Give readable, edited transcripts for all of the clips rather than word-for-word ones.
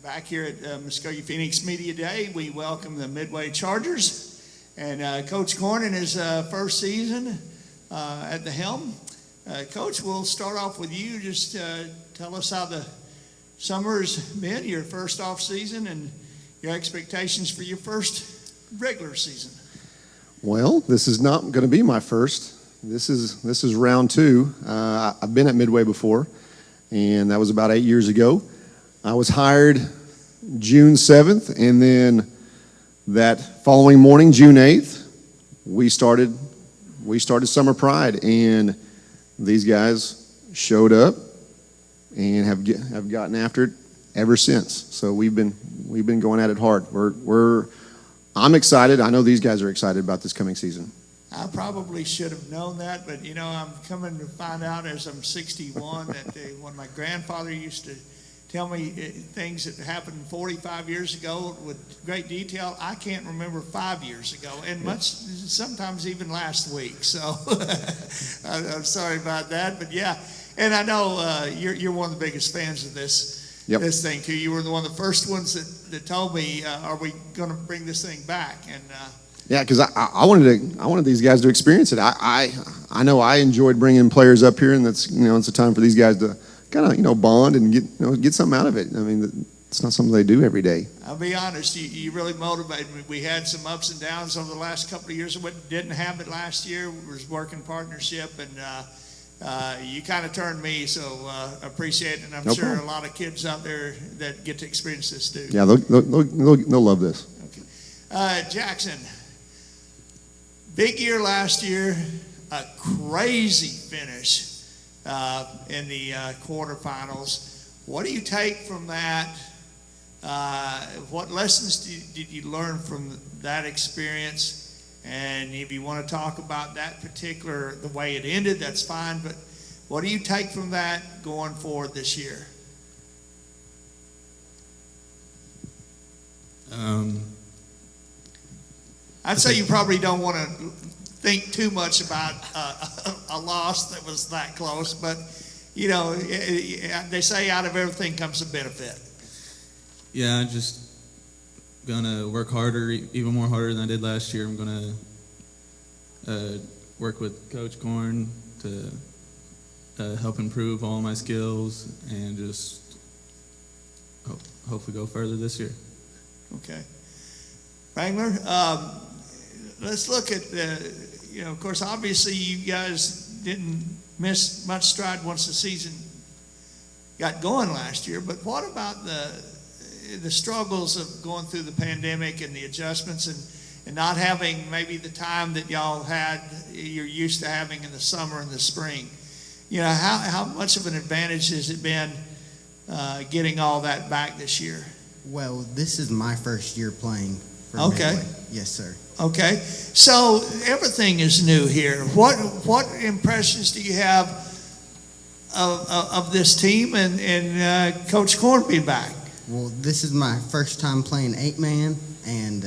Back here at Muskogee Phoenix Media Day, we welcome the Midway Chargers and Coach Corn in his first season at the helm. Coach, we'll start off with you. Just tell us how the summer's been, your first off season, and your expectations for your first regular season. Well, this is not going to be my first. This is round two. I've been at Midway before, and that was about 8 years ago. I was hired June 7th, and then that following morning, June 8th, we started Summer Pride, and these guys showed up and have gotten after it ever since. So we've been going at it hard. I'm excited. I know these guys are excited about this coming season. I probably should have known that, but I'm coming to find out as I'm 61 that when my grandfather used to tell me things that happened 45 years ago with great detail, I can't remember 5 years ago, and sometimes even last week. So I'm sorry about that, but yeah. And I know you're one of the biggest fans of this thing too. You were one of the first ones that told me, "Are we going to bring this thing back?" And yeah, because I wanted these guys to experience it. I know I enjoyed bringing players up here, and that's it's a time for these guys to kind of bond and get something out of it. I mean, it's not something they do every day. I'll be honest, you really motivated me. We had some ups and downs over the last couple of years. We didn't have it last year. We was working partnership, and you kind of turned me, so appreciate it. And I'm sure a lot of kids out there that get to experience this too. Yeah, they'll love this. Okay, Jackson, big year last year, a crazy finish in the quarterfinals. What do you take from that? What lessons did you learn from that experience? And if you want to talk about that the way it ended, that's fine. But what do you take from that going forward this year? I'd say you probably don't want to think too much about a loss that was that close, but they say out of everything comes a benefit. Yeah, I'm just gonna work harder, even more harder than I did last year. I'm gonna work with Coach Corn to help improve all my skills and just hopefully go further this year. Okay, Wrangler. Let's look at of course, obviously you guys didn't miss much stride once the season got going last year, but what about the struggles of going through the pandemic and the adjustments and not having maybe the time that you're used to having in the summer and the spring? How much of an advantage has it been getting all that back this year? Well, this is my first year playing for Okay. Midway. Yes, sir. Okay, so everything is new here. What impressions do you have of this team and Coach Corn being back? Well, this is my first time playing 8-man, and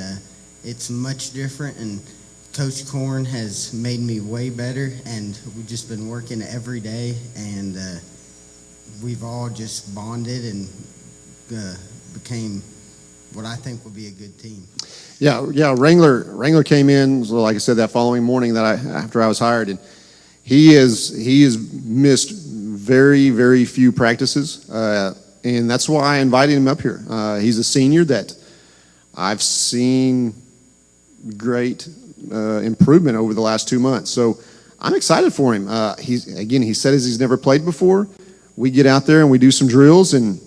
it's much different, and Coach Corn has made me way better, and we've just been working every day, and we've all just bonded and became what I think will be a good team. Yeah. Wrangler came in, so like I said, that following morning after I was hired, and he has missed very, very few practices, and that's why I invited him up here. He's a senior that I've seen great improvement over the last 2 months, so I'm excited for him. He said he's never played before. We get out there and we do some drills, and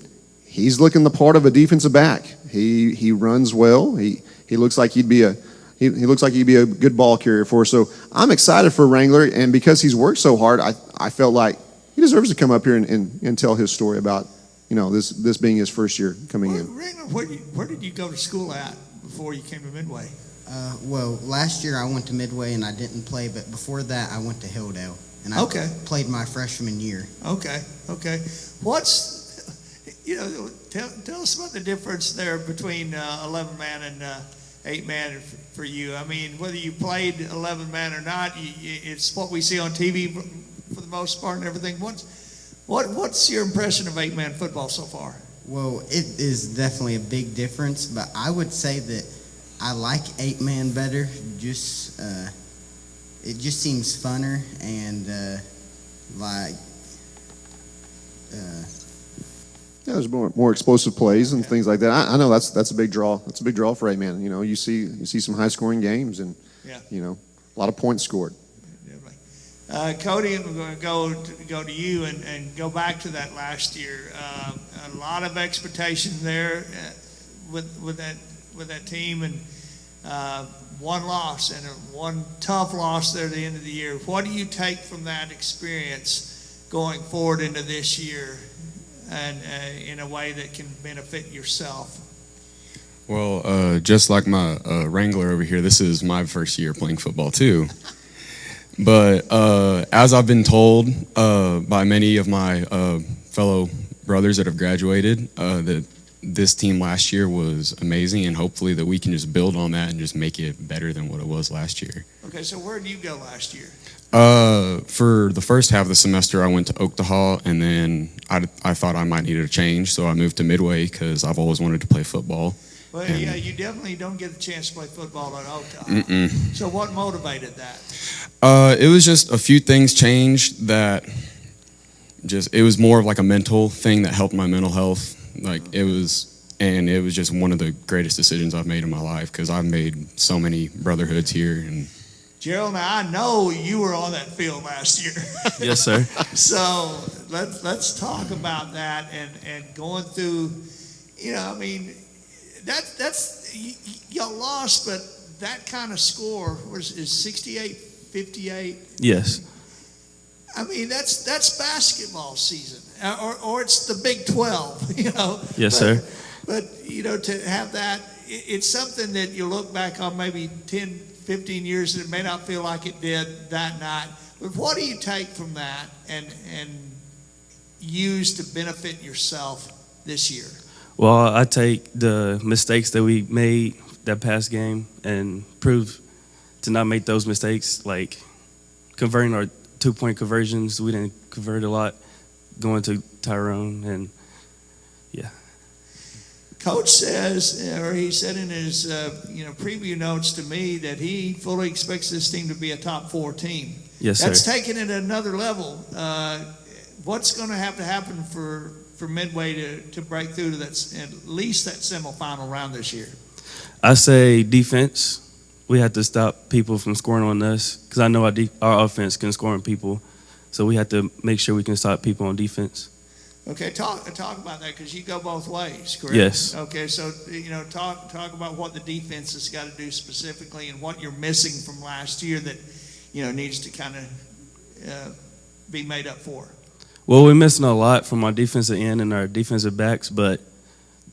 he's looking the part of a defensive back. He runs well. He looks like he'd be a good ball carrier for us. So I'm excited for Wrangler, and because he's worked so hard, I felt like he deserves to come up here and tell his story about this being his first year coming in. Wrangler, where did you go to school at before you came to Midway? Well, last year I went to Midway and I didn't play, but before that I went to Hilldale, and I played my freshman year. Okay. Tell us about the difference there between 11-man and 8-man for you. I mean, whether you played 11-man or not, it's what we see on TV for the most part and everything. What's your impression of 8-man football so far? Well, it is definitely a big difference, but I would say that I like 8-man better. Just it just seems funner and Yeah, there's more explosive plays and things like that. I know that's a big draw. That's a big draw for 8-man. You know, you see some high scoring games and Yeah. you know, a lot of points scored. Cody, I'm going to go to you and go back to that last year. A lot of expectation there with that team, and one loss and one tough loss there at the end of the year. What do you take from that experience going forward into this year, and in a way that can benefit yourself? Well, just like my Wrangler over here, this is my first year playing football too. But as I've been told by many of my fellow brothers that have graduated, that this team last year was amazing, and hopefully that we can just build on that and just make it better than what it was last year. Okay, so where did you go last year? For the first half of the semester, I went to Oklahoma, and then I thought I might need a change, so I moved to Midway because I've always wanted to play football. Well, And- yeah, you definitely don't get a chance to play football at Oklahoma. Mm-mm. So what motivated that? It was just a few things changed that it was more of like a mental thing that helped my mental health. It was just one of the greatest decisions I've made in my life because I've made so many brotherhoods here. And Gerald, now I know you were on that field last year. Yes, sir. So let's talk about that and going through, I mean, that's y'all lost, but that kind of score is 68-58. Yes. I mean, that's basketball season, or it's the Big 12, Yes, sir. But to have that, it's something that you look back on maybe 10, 15 years, and it may not feel like it did that night. But what do you take from that and use to benefit yourself this year? Well, I take the mistakes that we made that past game and prove to not make those mistakes, like converting our 2-point conversions. We didn't convert a lot, going to Tyrone, and yeah. Coach says, or he said in his preview notes to me, that he fully expects this team to be a top 4 team. Yes, That's sir. taking it another level. What's going to have to happen for Midway to break through to that, at least that semifinal round this year? I say defense. We have to stop people from scoring on us because I know our offense can score on people. So we have to make sure we can stop people on defense. Okay, talk about that because you go both ways, correct? Yes. Okay, so talk about what the defense has got to do specifically and what you're missing from last year that needs to kind of be made up for. Well, we're missing a lot from our defensive end and our defensive backs, but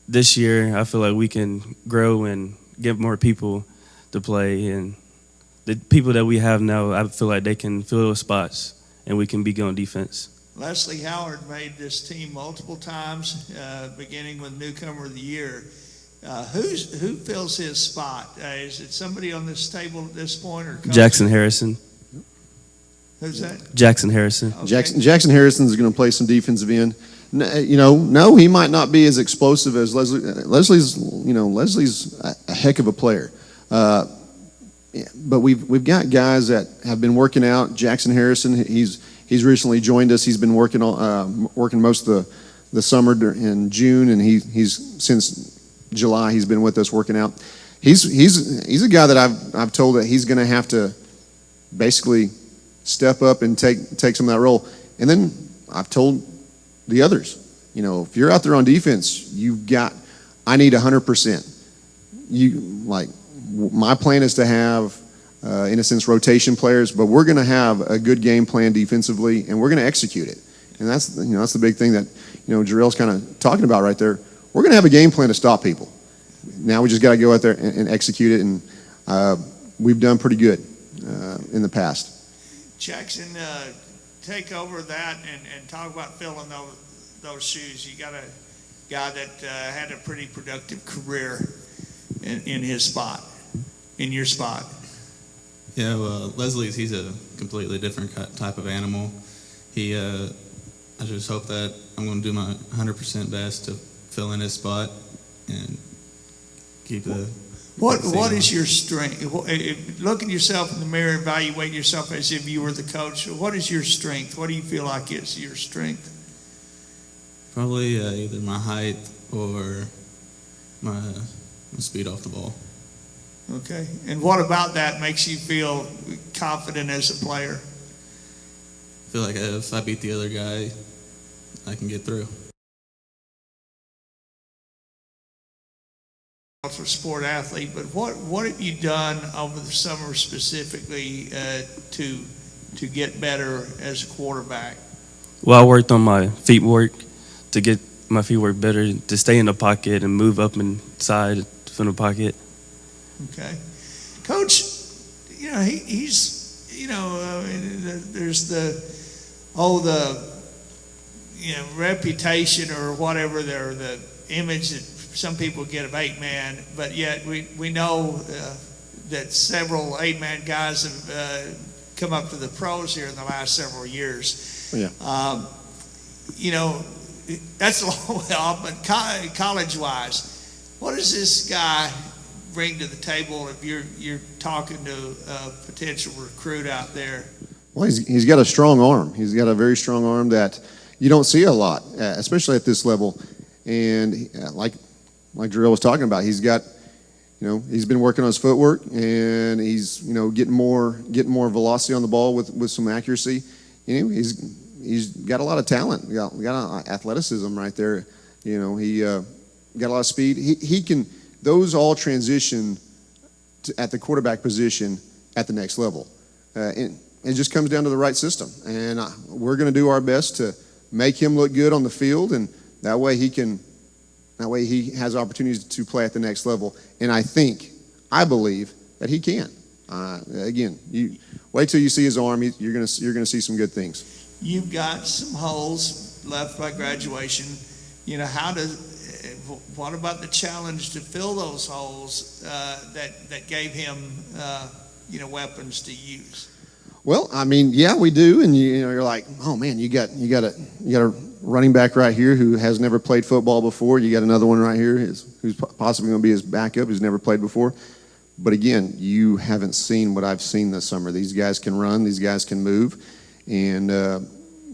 this year I feel like we can grow and get more people to play. And the people that we have now, I feel like they can fill those spots and we can be good on defense. Leslie Howard made this team multiple times, beginning with Newcomer of the Year. Who fills his spot? Is it somebody on this table at this point, or Coach? Jackson Harrison. Who's that? Jackson Harrison. Okay. Jackson Harrison is going to play some defensive end. No, he might not be as explosive as Leslie. Leslie's a heck of a player. But we've got guys that have been working out. Jackson Harrison, he's recently joined us. He's been working most of the summer in June, and he's since July he's been with us working out. He's a guy that I've told that he's going to have to basically step up and take some of that role. And then I've told the others, if you're out there on defense, I need 100%. My plan is to have, in a sense, rotation players, but we're going to have a good game plan defensively, and we're going to execute it. And that's the big thing that, Jarrell's kind of talking about right there. We're going to have a game plan to stop people. Now we just got to go out there and execute it, and we've done pretty good in the past. Jackson, take over that and talk about filling those shoes. You got a guy that had a pretty productive career in his spot, in your spot. Yeah, well, he's a completely different type of animal. I just hope that I'm going to do my 100% best to fill in his spot and keep the. What is your strength? Look at yourself in the mirror, evaluate yourself as if you were the coach. What is your strength? What do you feel like is your strength? Probably either my height or my speed off the ball. Okay. And what about that makes you feel confident as a player? I feel like if I beat the other guy, I can get through. For sport athlete, but what have you done over the summer specifically to get better as a quarterback? Well, I worked on my feet work to get my feet work better, to stay in the pocket and move up and side from the pocket. Okay, Coach, you know he's there's the reputation or whatever the image that some people get of 8-man, but yet we know that several 8-man guys have come up to the pros here in the last several years. Yeah. That's a long way off, but college-wise, what does this guy bring to the table if you're talking to a potential recruit out there? Well, he's got a strong arm. He's got a very strong arm that you don't see a lot, especially at this level. And like Jarrell was talking about, he's got, he's been working on his footwork, and he's, getting more velocity on the ball with some accuracy. He's got a lot of talent. Got athleticism right there. He got a lot of speed. He can. Those all transition at the quarterback position at the next level. And it just comes down to the right system. And we're going to do our best to make him look good on the field, and that way he has opportunities to play at the next level. And I believe that he can. Again, you wait till you see his arm. You're going to see some good things. You've got some holes left by graduation. What about the challenge to fill those holes that gave him weapons to use? Well, yeah, we do, and you're like, oh man, you got a running back right here who has never played football before. You got another one right here who's possibly going to be his backup, who's never played before. But again, you haven't seen what I've seen this summer. These guys can run, these guys can move, and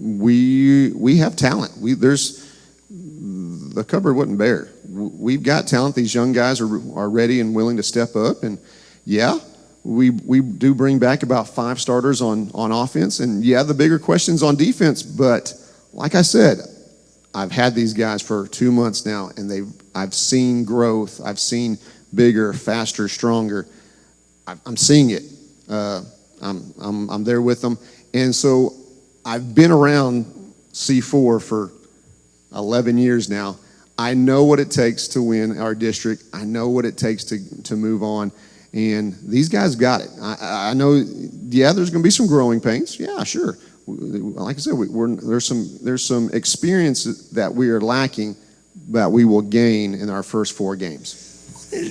we have talent. The cupboard wasn't bare. We've got talent. These young guys are ready and willing to step up, and yeah. We do bring back about 5 starters on offense, and yeah, the bigger questions on defense. But like I said, I've had these guys for 2 months now, and I've seen growth. I've seen bigger, faster, stronger. I'm seeing it. I'm there with them, and so I've been around C4 for 11 years now. I know what it takes to win our district. I know what it takes to move on. And these guys got it. I know, yeah, there's going to be some growing pains. Yeah, sure. Like I said, there's some experience that we are lacking that we will gain in our first 4 games.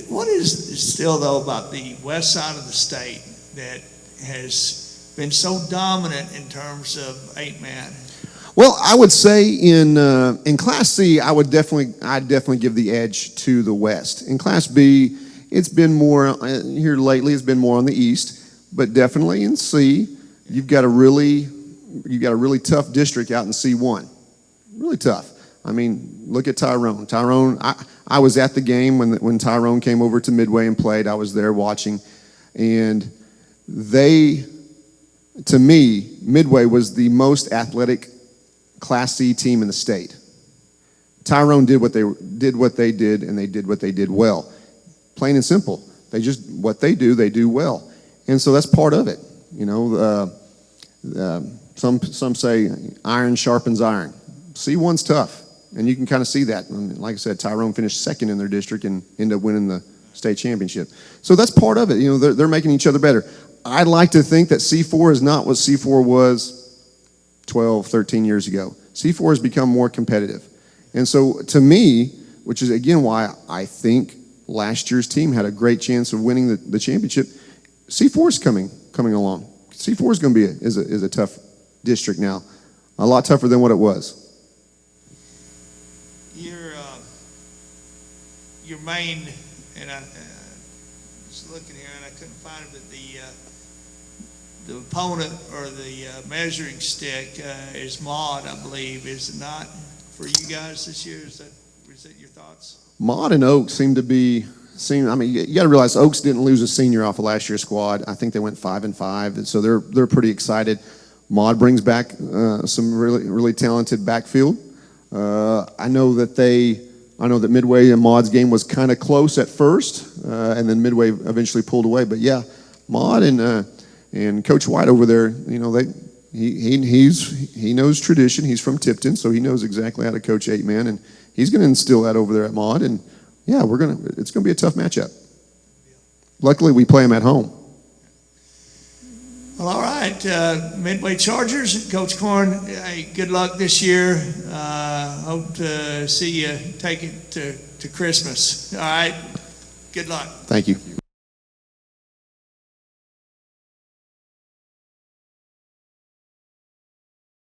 What is still, though, about the west side of the state that has been so dominant in terms of 8-man? Well, I would say in Class C, I'd definitely give the edge to the West. In Class B, it's been more here lately. It's been more on the east, but definitely in C, you've got a really tough district out in C1. Really tough. Look at Tyrone. I was at the game when Tyrone came over to Midway and played. I was there watching, and to me, Midway was the most athletic Class C team in the state. Tyrone did what they did, and they did what they did well. Plain and simple. What they do well. And so that's part of it. Some say iron sharpens iron. C1's tough, and you can kind of see that. Like I said, Tyrone finished second in their district and ended up winning the state championship. So that's part of it. They're making each other better. I'd like to think that C4 is not what C4 was 12, 13 years ago. C4 has become more competitive. And so to me, which is again why I think last year's team had a great chance of winning the championship, C4 is coming along. C4 is going to be is a tough district now, a lot tougher than what it was. your main, and I was looking here and I couldn't find it, but the opponent or the measuring stick is Maud, I believe, is it not, for you guys this year? Is that your thoughts? Maud and Oaks seem to be. I mean, you got to realize Oaks didn't lose a senior off of last year's squad. I think they went 5-5, and so they're pretty excited. Maud brings back some really talented backfield. I know that Midway and Maud's game was kind of close at first, and then Midway eventually pulled away. But yeah, Maud and Coach White over there, you know, he knows tradition. He's from Tipton, so he knows exactly how to coach 8-man, and he's going to instill that over there at Maud. And yeah, it's going to be a tough matchup. Luckily, we play them at home. Well, all right, Midway Chargers, Coach Corn, hey, good luck this year. Hope to see you take it to Christmas. All right, good luck. Thank you.